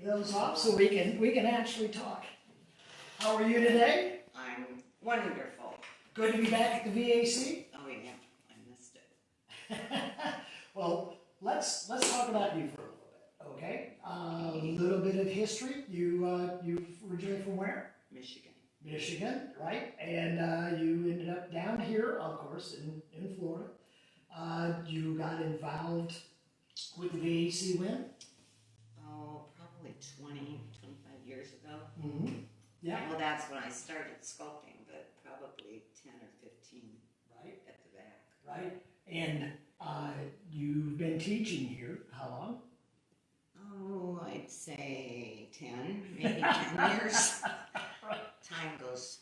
those off so we can actually talk. How are you today? I'm wonderful. Good to be back at the VAC. Oh yeah, I missed it. Well, let's talk about you for a little bit, okay? A little bit of history. You originally from where? Michigan. Michigan, right? And you ended up down here, of course, in Florida. You got involved with the VAC when? Oh, probably 20, 25 years ago. Mm-hmm. Yeah. Well, that's when I started sculpting, but probably 10 or 15 Right. at the back. Right. And you've been teaching here how long? Oh, I'd say 10, maybe 10 years. Right. Time goes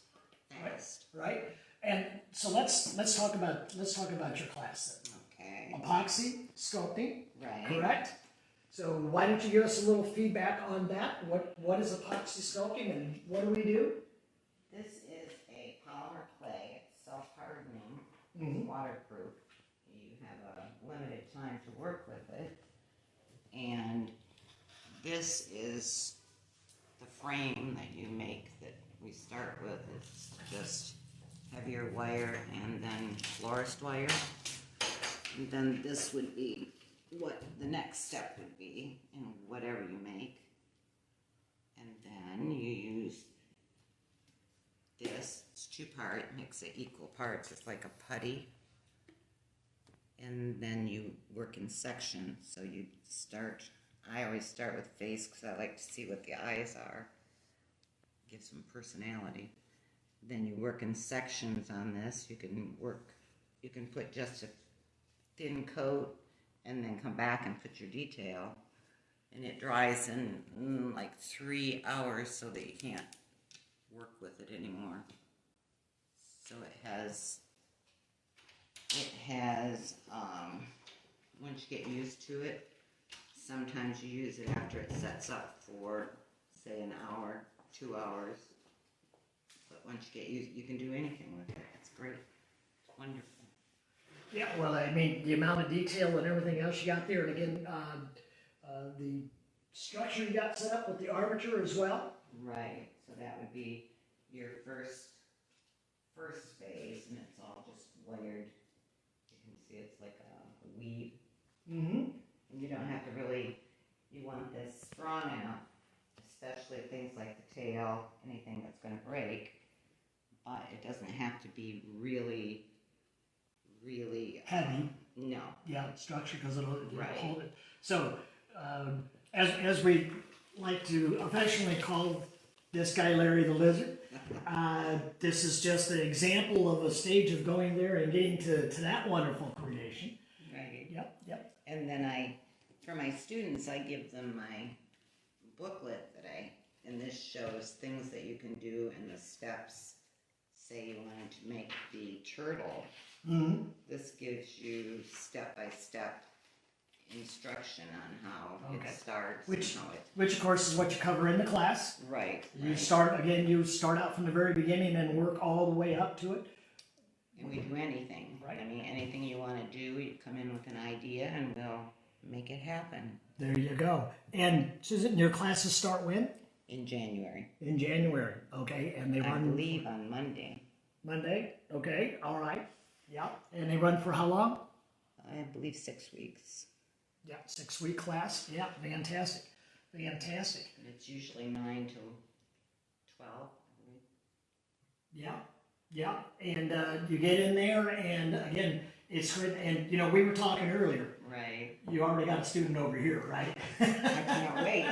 fast. Right. And so let's talk about your class then. Okay. Apoxie Sculpting. Right. Correct. So why don't you give us a little feedback on that? What is Apoxie Sculpting and what do we do? This is a polymer clay. It's self-hardening. Mm-hmm. It's waterproof. You have a limited time to work with it. And this is the frame that you make that we start with. It's just heavier wire and then florist wire. And then this would be what the next step would be in whatever you make. And then you use this. It's two-part, makes it equal parts. It's like a putty. And then you work in sections. So you start, I always start with face because I like to see what the eyes are. Give some personality. Then you work in sections on this. You can put just a thin coat and then come back and put your detail. And it dries in like 3 hours so that you can't work with it anymore. So it has, once you get used to it, sometimes you use it after it sets up for, say, an hour, 2 hours. But once you get used, you can do anything with it. It's great. It's wonderful. Yeah, well, I mean, the amount of detail and everything else you got there, and again, the structure you got set up with the armature as well. Right. So that would be your first phase, and it's all just layered. You can see it's like a weave. Mm-hmm. And you don't have to really, you want this strong enough, especially things like the tail, anything that's going to break. But it doesn't have to be really Heavy. No. Yeah, structure because it'll Right. hold it. So, as we like to affectionately call this guy Larry the Lizard, this is just an example of a stage of going there and getting to that wonderful creation. Right. Yep. And then for my students, I give them my booklet and this shows things that you can do in the steps. Say you wanted to make the turtle. Mm-hmm. This gives you step-by-step instruction on how it starts. Which of course is what you cover in the class. Right. You start out from the very beginning and work all the way up to it. And we do anything. Right. I mean, anything you want to do, you come in with an idea and we'll make it happen. There you go. And Susan, your classes start when? In January. In January, okay. And they run, I believe, on Monday. Monday, okay, all right. Yeah. And they run for how long? I believe 6 weeks. Yeah, 6-week class. Yeah, fantastic. Fantastic. And it's usually 9 till 12. Yeah. And you get in there, and again, it's good. And you know, we were talking earlier. Right. You already got a student over here, right? I can't wait.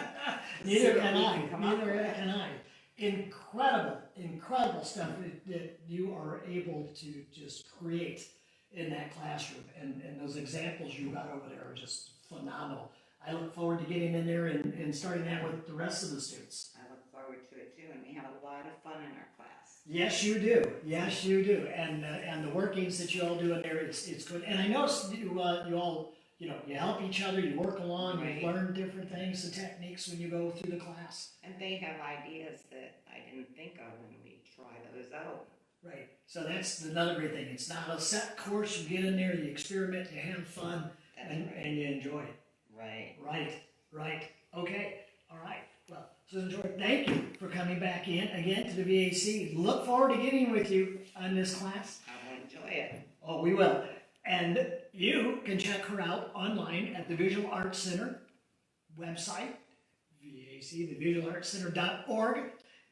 Neither can I. Incredible stuff that you are able to just create in that classroom. And those examples you got over there are just phenomenal. I look forward to getting in there and starting that with the rest of the students. I look forward to it too, and we have a lot of fun in our class. Yes, you do. And the workings that you all do in there, it's good. And I noticed you all, you help each other, you work along, Right. you learn different things and techniques when you go through the class. And they have ideas that I didn't think of, and we try those out. Right. So that's another great thing. It's not a set course. You get in there, you experiment, you have fun, and you enjoy it. Right. Right. Okay. All right. Susan Joy, thank you for coming back in again to the VAC. Look forward to getting with you on this class. I will enjoy it. Oh, we will. And you can check her out online at the Visual Arts Center website, VAC, thevisualartscenter.org,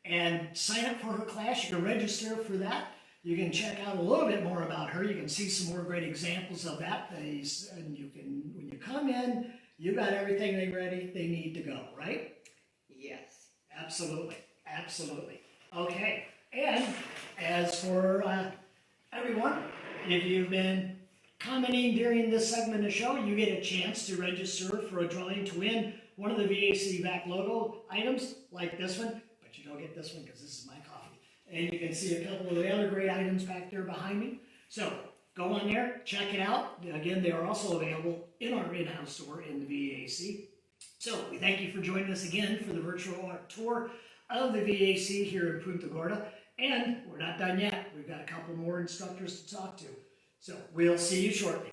and sign up for her class. You can register for that. You can check out a little bit more about her. You can see some more great examples of that. And you can, when you come in, you got everything they need to go, right? Yes. Absolutely, absolutely. Okay, and as for everyone, if you've been commenting during this segment of the show, you get a chance to register for a drawing to win one of the VAC VAC logo items, like this one, but you don't get this one because this is my coffee. And you can see a couple of the other great items back there behind me. So go on there, check it out. Again, they are also available in our in-house store in the VAC. So we thank you for joining us again for the virtual art tour of the VAC here in Punta Gorda. And we're not done yet. We've got a couple more instructors to talk to. So we'll see you shortly.